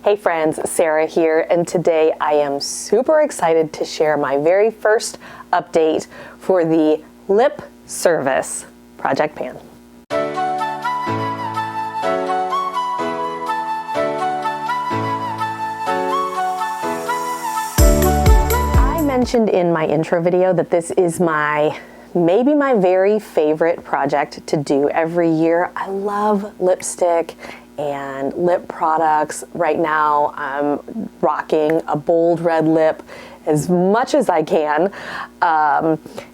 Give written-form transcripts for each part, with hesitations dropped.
Hey friends, Sarah here, and today I am super excited to share my very first update for the Lip Service Project Pan. I mentioned in my intro video that this is maybe my very favorite project to do every year. I love lipstick and lip products. Right now I'm rocking a bold red lip as much as I can.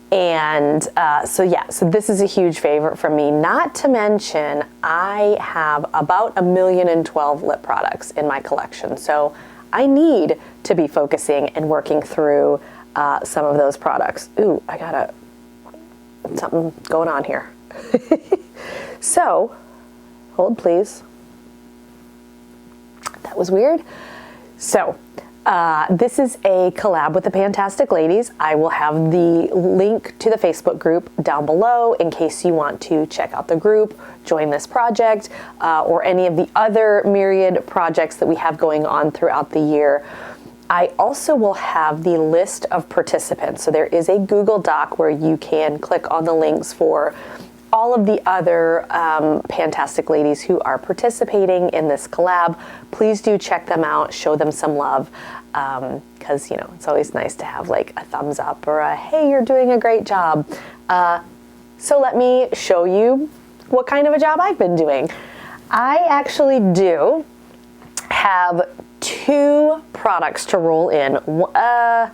So this is a huge favorite for me. Not to mention, I have about 1,012 lip products in my collection. So I need to be focusing and working through some of those products. Ooh, I got something going on here. So, hold please. That was weird. So, this is a collab with the Fantastic Ladies. I will have the link to the Facebook group down below in case you want to check out the group, join this project, or any of the other myriad projects that we have going on throughout the year. I also will have the list of participants. So there is a Google Doc where you can click on the links for all of the other Fantastic Ladies who are participating in this collab. Please do check them out, show them some love, because you know it's always nice to have like a thumbs up or a hey, you're doing a great job. So let me show you what kind of a job I've been doing. I actually do have 2 products to roll in. I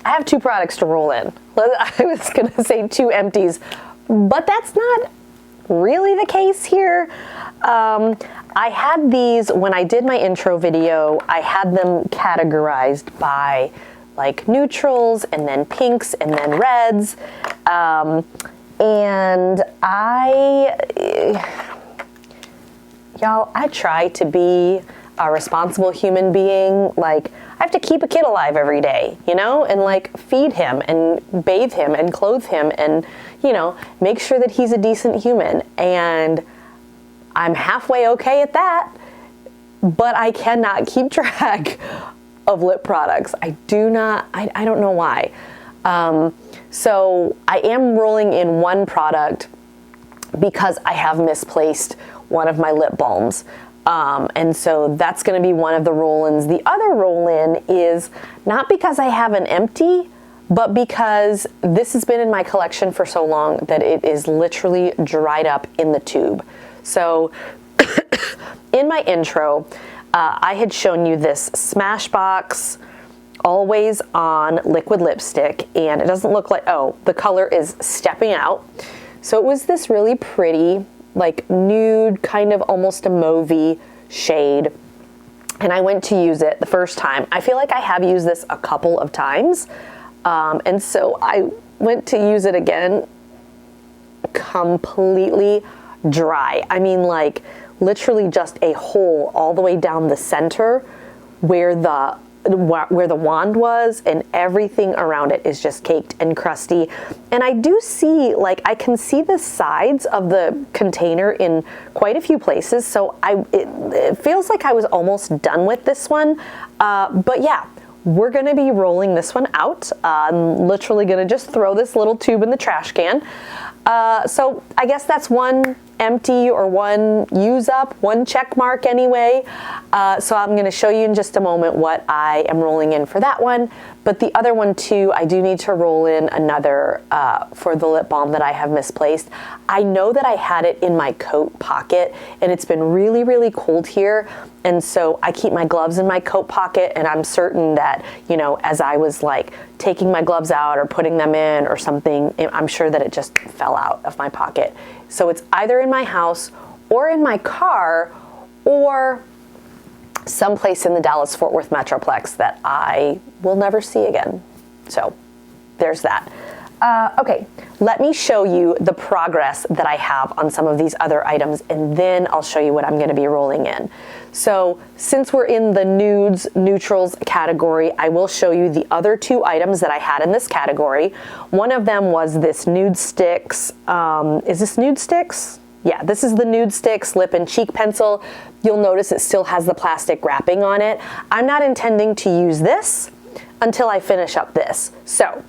have 2 products to roll in. I was gonna say 2 empties, but that's not really the case here. I had these, when I did my intro video, I had them categorized by like neutrals and then pinks and then reds. Y'all, I try to be a responsible human being. Like, I have to keep a kid alive every day, you know, and like feed him and bathe him and clothe him and, you know, make sure that he's a decent human. And I'm halfway okay at that, but I cannot keep track of lip products. I don't know why. So I am rolling in one product because I have misplaced one of my lip balms. And so that's going to be one of the roll-ins. The other roll-in is not because I have an empty, but because this has been in my collection for so long that it is literally dried up in the tube. So in my intro, I had shown you this Smashbox Always On liquid lipstick, and it doesn't look like, oh, the color is Stepping Out. So it was this really pretty, like nude, kind of almost a mauvey shade. And I went to use it the first time. I feel like I have used this a couple of times. And so I went to use it again, completely dry. I mean, like literally just a hole all the way down the center where the wand was, and everything around it is just caked and crusty. And I do see, like, I can see the sides of the container in quite a few places, so it feels like I was almost done with this one. But yeah, we're gonna be rolling this one out. I'm literally gonna just throw this little tube in the trash can. So I guess that's one empty or one use up, one check mark anyway. So I'm going to show you in just a moment what I am rolling in for that one. But the other one too, I do need to roll in another for the lip balm that I have misplaced. I know that I had it in my coat pocket, and it's been really, really cold here. And so I keep my gloves in my coat pocket, and I'm certain that, you know, as I was like taking my gloves out or putting them in or something, I'm sure that it just fell out of my pocket. So it's either in my house or in my car or someplace in the Dallas-Fort Worth Metroplex that I will never see again. So there's that. Okay, let me show you the progress that I have on some of these other items, and then I'll show you what I'm gonna be rolling in. So since we're in the nudes, neutrals category, I will show you the other 2 items that I had in this category. One of them was this Nude Sticks, is this Nude Sticks? Yeah, this is the Nudestix Lip and Cheek Pencil. You'll notice it still has the plastic wrapping on it. I'm not intending to use this until I finish up this. So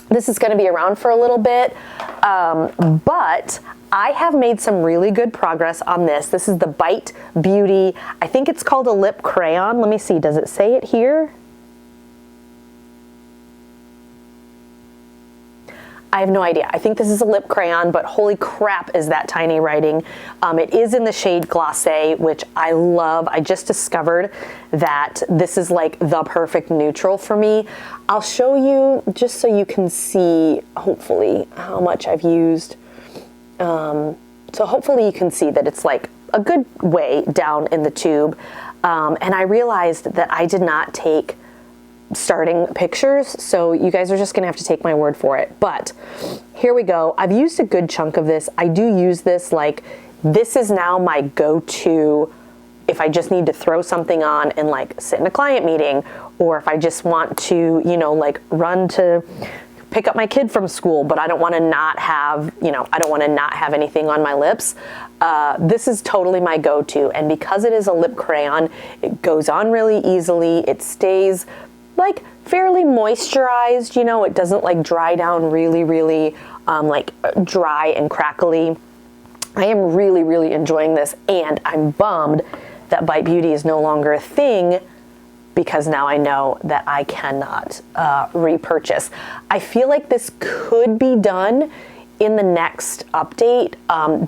this is going to be around for a little bit, but I have made some really good progress on this. This is the Bite Beauty. I think it's called a lip crayon. Let me see, does it say it here? I have no idea. I think this is a lip crayon, but holy crap is that tiny writing. It is in the shade Glacé, which I love. I just discovered that this is like the perfect neutral for me. I'll show you just so you can see, hopefully, how much I've used. So hopefully you can see that it's like a good way down in the tube. And I realized that I did not take starting pictures, so you guys are just gonna have to take my word for it. But here we go. I've used a good chunk of this. I do use this, like, this is now my go-to if I just need to throw something on and like sit in a client meeting, or if I just want to, you know, like run to pick up my kid from school, but I don't want to not have, you know, I don't want to not have anything on my lips. This is totally my go-to, and because it is a lip crayon, it goes on really easily. It stays like fairly moisturized, you know, it doesn't like dry down really like dry and crackly. I am really enjoying this, and I'm bummed that Bite Beauty is no longer a thing, because now I know that I cannot repurchase. I feel like this could be done in the next update,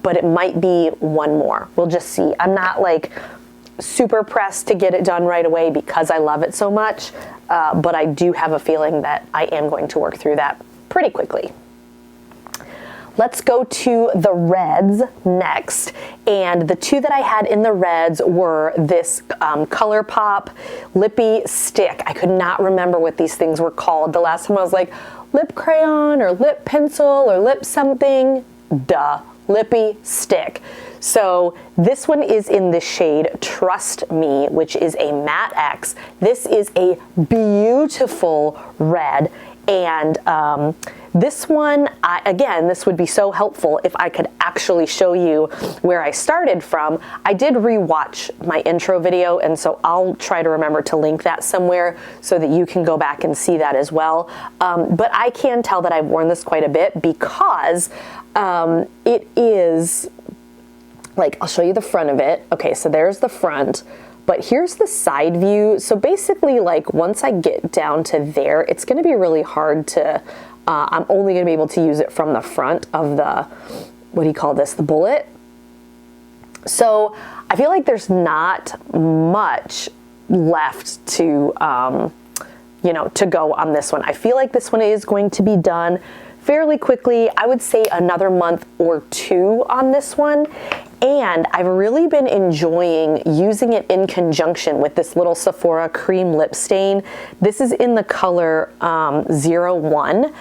but it might be one more. We'll just see. I'm not like super pressed to get it done right away because I love it so much, but I do have a feeling that I am going to work through that pretty quickly. Let's go to the reds next, and the two that I had in the reds were this ColourPop Lippy Stick. I could not remember what these things were called. The last time I was like, lip crayon or lip pencil or lip something, duh, Lippy Stick. So this one is in the shade Trust Me, which is a matte X. This is a beautiful red, and this one, again, this would be so helpful if I could actually show you where I started from. I did rewatch my intro video, and so I'll try to remember to link that somewhere so that you can go back and see that as well. But I can tell that I've worn this quite a bit because it is, like, I'll show you the front of it. Okay, so there's the front. But here's the side view. So basically, like, once I get down to there, it's going to be really hard to, I'm only going to be able to use it from the front of the, what do you call this, the bullet. So I feel like there's not much left to, you know, to go on this one. I feel like this one is going to be done fairly quickly. I would say another month or two on this one. And I've really been enjoying using it in conjunction with this little Sephora cream lip stain. This is in the color 01.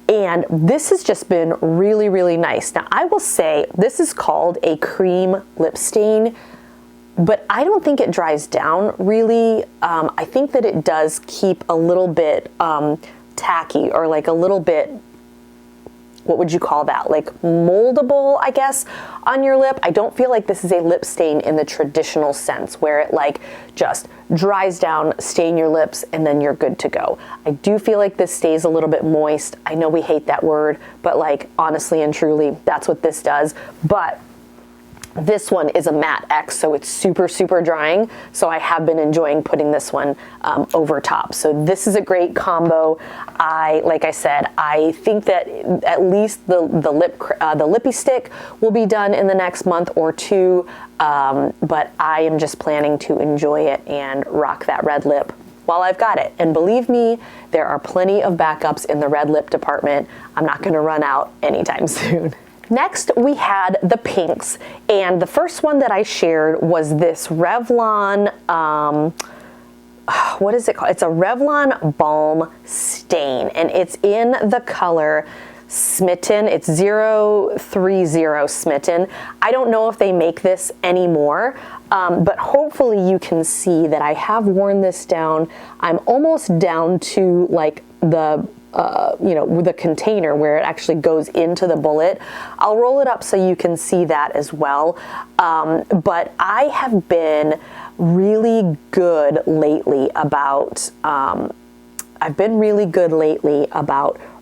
And this has just been really nice. Now, I will say this is called a cream lip stain, but I don't think it dries down really. I think that it does keep a little bit tacky, or like a little bit, what would you call that? Like moldable, I guess, on your lip. I don't feel like this is a lip stain in the traditional sense where it like just dries down, stain your lips, and then you're good to go. I do feel like this stays a little bit moist. I know we hate that word, but like honestly and truly, that's what this does. But this one is a matte X, so it's super drying. So I have been enjoying putting this one over top. So this is a great combo. Like I said, I think that at least the Lippy Stick will be done in the next month or two. But I am just planning to enjoy it and rock that red lip while I've got it. And believe me, there are plenty of backups in the red lip department. I'm not going to run out anytime soon. Next, we had the pinks, and the first one that I shared was this Revlon, what is it called? It's a Revlon Balm Stain, and it's in the color Smitten. It's 030 Smitten. I don't know if they make this anymore, but hopefully you can see that I have worn this down. I'm almost down to like the with the container where it actually goes into the bullet. I'll roll it up so you can see that as well. But I have been really good lately about,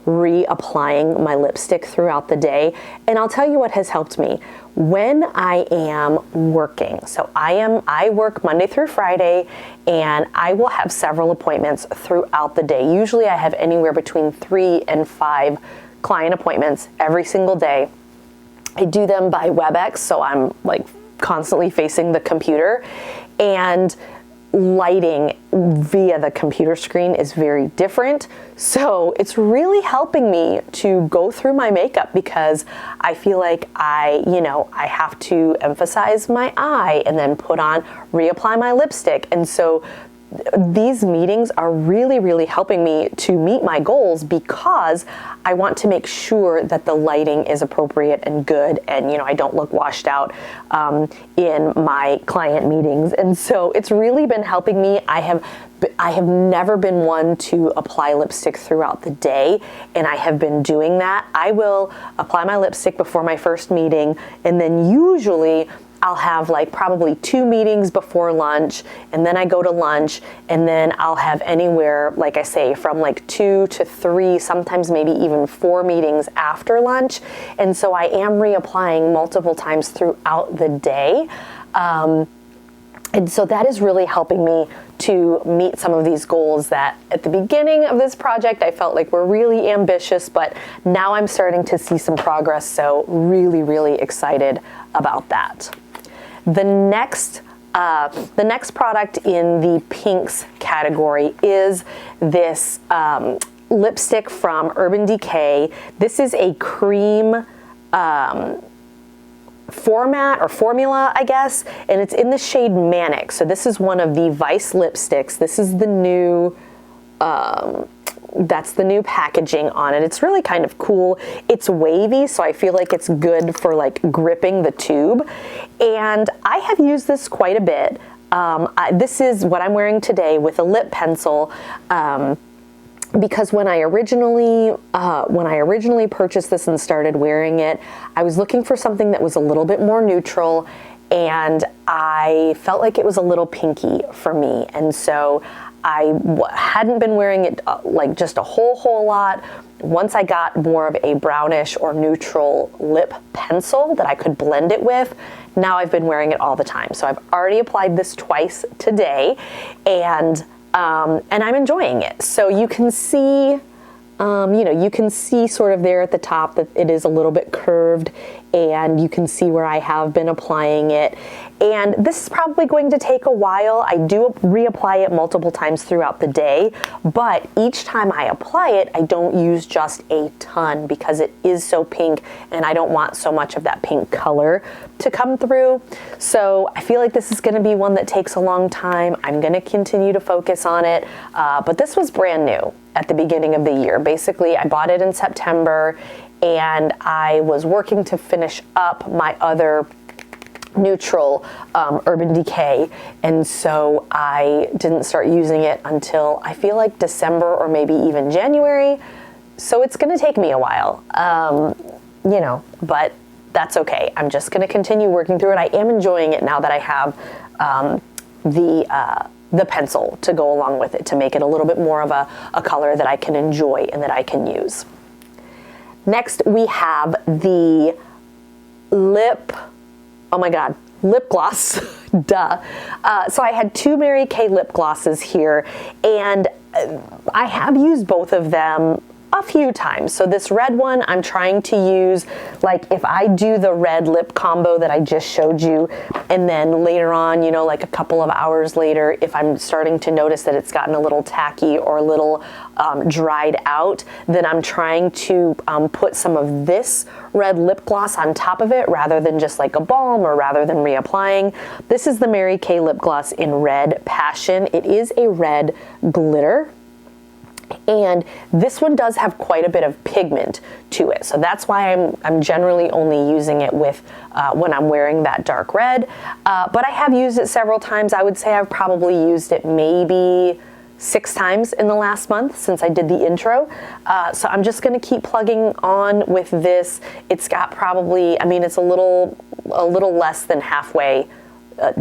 reapplying my lipstick throughout the day. And I'll tell you what has helped me. When I am working, so I work Monday through Friday, and I will have several appointments throughout the day. Usually I have anywhere between 3 and 5 client appointments every single day. I do them by WebEx, so I'm like constantly facing the computer, and lighting via the computer screen is very different. So it's really helping me to go through my makeup, because I feel like I have to emphasize my eye and then reapply my lipstick. And so these meetings are really, really helping me to meet my goals, because I want to make sure that the lighting is appropriate and good, and I don't look washed out in my client meetings. And so it's really been helping me. I have never been one to apply lipstick throughout the day, and I have been doing that. I will apply my lipstick before my first meeting, and then usually I'll have like probably 2 meetings before lunch, and then I go to lunch, and then I'll have anywhere, like I say, from like 2 to 3, sometimes maybe even 4 meetings after lunch. And so I am reapplying multiple times throughout the day. And so that is really helping me to meet some of these goals that at the beginning of this project I felt like were really ambitious, but now I'm starting to see some progress. So really, really excited about that. The next product in the pinks category is this lipstick from Urban Decay. This is a cream format or formula, I guess, and it's in the shade Manic. So this is one of the Vice lipsticks. This is the new that's the new packaging on it. It's really kind of cool. It's wavy, so I feel like it's good for like gripping the tube. And I have used this quite a bit. This is what I'm wearing today with a lip pencil. Because when I originally purchased this and started wearing it, I was looking for something that was a little bit more neutral, and I felt like it was a little pinky for me. And so I hadn't been wearing it like just a whole lot. Once I got more of a brownish or neutral lip pencil that I could blend it with, now I've been wearing it all the time. So I've already applied this twice today, and I'm enjoying it. So you can see, you can see sort of there at the top that it is a little bit curved, and you can see where I have been applying it. And this is probably going to take a while. I do reapply it multiple times throughout the day, but each time I apply it, I don't use just a ton because it is so pink, and I don't want so much of that pink color to come through. So I feel like this is going to be one that takes a long time. I'm going to continue to focus on it, but this was brand new at the beginning of the year. Basically, I bought it in September, and I was working to finish up my other neutral Urban Decay, and so I didn't start using it until I feel like December or maybe even January. So it's going to take me a while, but that's okay. I'm just going to continue working through it. I am enjoying it now that I have the pencil to go along with it to make it a little bit more of a color that I can enjoy and that I can use. Next, we have the lip gloss. Duh. So I had 2 Mary Kay lip glosses here, and I have used both of them a few times. So this red one I'm trying to use, like if I do the red lip combo that I just showed you, and then later on, like a couple of hours later, if I'm starting to notice that it's gotten a little tacky or a little dried out, then I'm trying to put some of this red lip gloss on top of it rather than just like a balm or rather than reapplying. This is the Mary Kay lip gloss in Red Passion. It is a red glitter, and this one does have quite a bit of pigment to it. So that's why I'm generally only using it with when I'm wearing that dark red. But I have used it several times. I would say I've probably used it maybe 6 times in the last month since I did the intro. So I'm just going to keep plugging on with this. It's got probably, I mean, it's a little less than halfway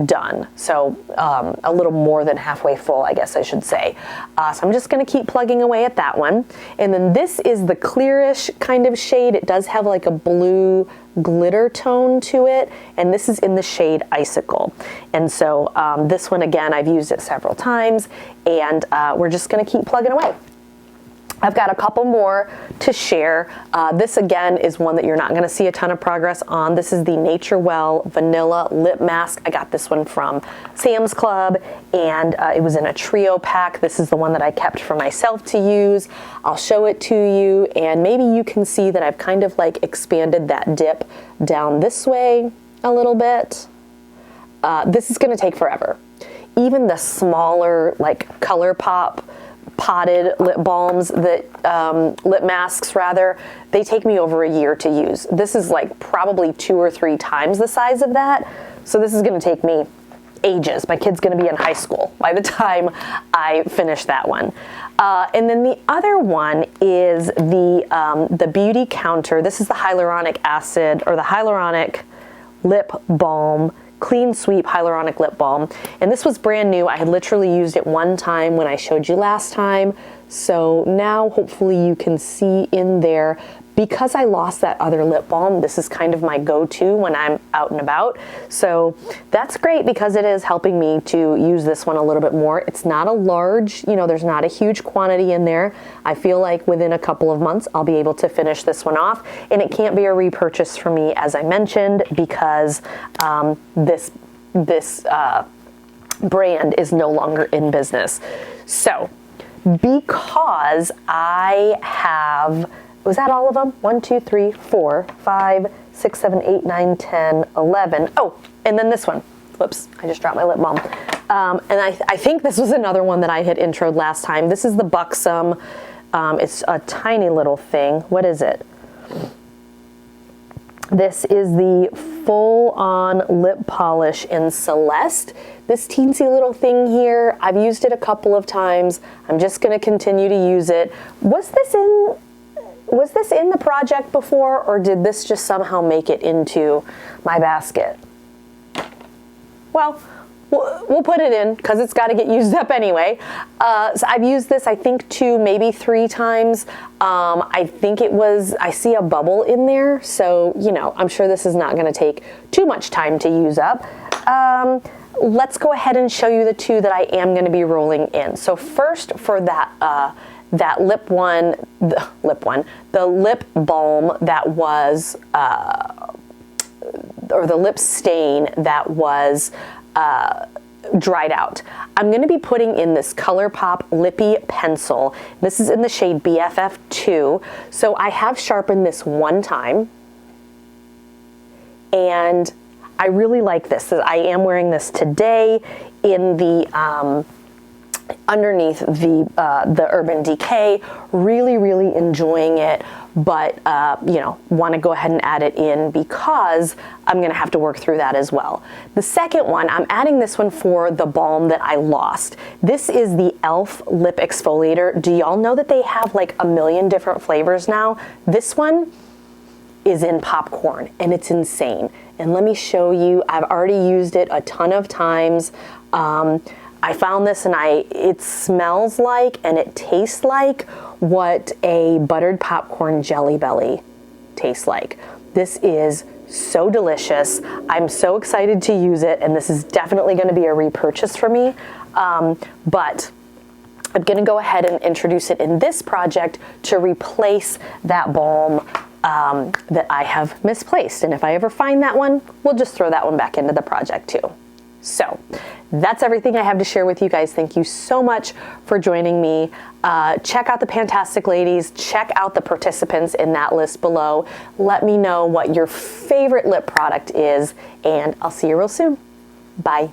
done. So a little more than halfway full, I guess I should say. So I'm just going to keep plugging away at that one. And then this is the clearish kind of shade. It does have like a blue glitter tone to it, and this is in the shade Icicle. And so this one, again, I've used it several times, and we're just going to keep plugging away. I've got a couple more to share. This again is one that you're not going to see a ton of progress on. This is the Nature Well Vanilla Lip Mask. I got this one from Sam's Club, and it was in a trio pack. This is the one that I kept for myself to use. I'll show it to you, and maybe you can see that I've kind of like expanded that dip down this way a little bit. This is going to take forever. Even the smaller like ColourPop potted lip balms that lip masks rather, they take me over a year to use. This is like probably 2 or 3 times the size of that, so this is going to take me ages. My kid's going to be in high school by the time I finish that one. And then the other one is the Beauty Counter. This is the hyaluronic acid, or the hyaluronic lip balm, Clean Sweep Hyaluronic Lip Balm. And this was brand new. I had literally used it one time when I showed you last time. So now hopefully you can see in there, because I lost that other lip balm, this is kind of my go-to when I'm out and about. So that's great because it is helping me to use this one a little bit more. It's not a large, you know, there's not a huge quantity in there. I feel like within a couple of months, I'll be able to finish this one off, and it can't be a repurchase for me, as I mentioned, because this brand is no longer in business. So because I have, was that all of them? 1, 2, 3, 4, 5, 6, 7, 8, 9, 10, 11. Oh, and then this one. Whoops, I just dropped my lip balm. And I think this was another one that I had introed last time. This is the Buxom. It's a tiny little thing. What is it? This is the full-on lip polish in Celeste. This teensy little thing here, I've used it a couple of times. I'm just going to continue to use it. Was this in the project before, or did this just somehow make it into my basket? Well, we'll put it in because it's got to get used up anyway. So I've used this, I think, 2, maybe 3 times. I think it was, I see a bubble in there. So, you know, I'm sure this is not going to take too much time to use up. Let's go ahead and show you the 2 that I am going to be rolling in. So first, for that lip balm that was, or the lip stain that was dried out. I'm going to be putting in this ColourPop Lippy Pencil. This is in the shade BFF2. So I have sharpened this one time, and I really like this. I am wearing this today in the underneath the Urban Decay. Really enjoying it, but you know, want to go ahead and add it in because I'm going to have to work through that as well. The second one, I'm adding this one for the balm that I lost. This is the e.l.f. Lip Exfoliator. Do y'all know that they have like a million different flavors now? This one is in popcorn, and it's insane. And let me show you, I've already used it a ton of times. I found this, and it smells like and it tastes like what a buttered popcorn Jelly Belly tastes like. This is so delicious. I'm so excited to use it, and this is definitely going to be a repurchase for me. But I'm going to go ahead and introduce it in this project to replace that balm that I have misplaced. And if I ever find that one, we'll just throw that one back into the project too. So that's everything I have to share with you guys. Thank you so much for joining me. Check out the Pantastic Ladies. Check out the participants in that list below. Let me know what your favorite lip product is, and I'll see you real soon. Bye.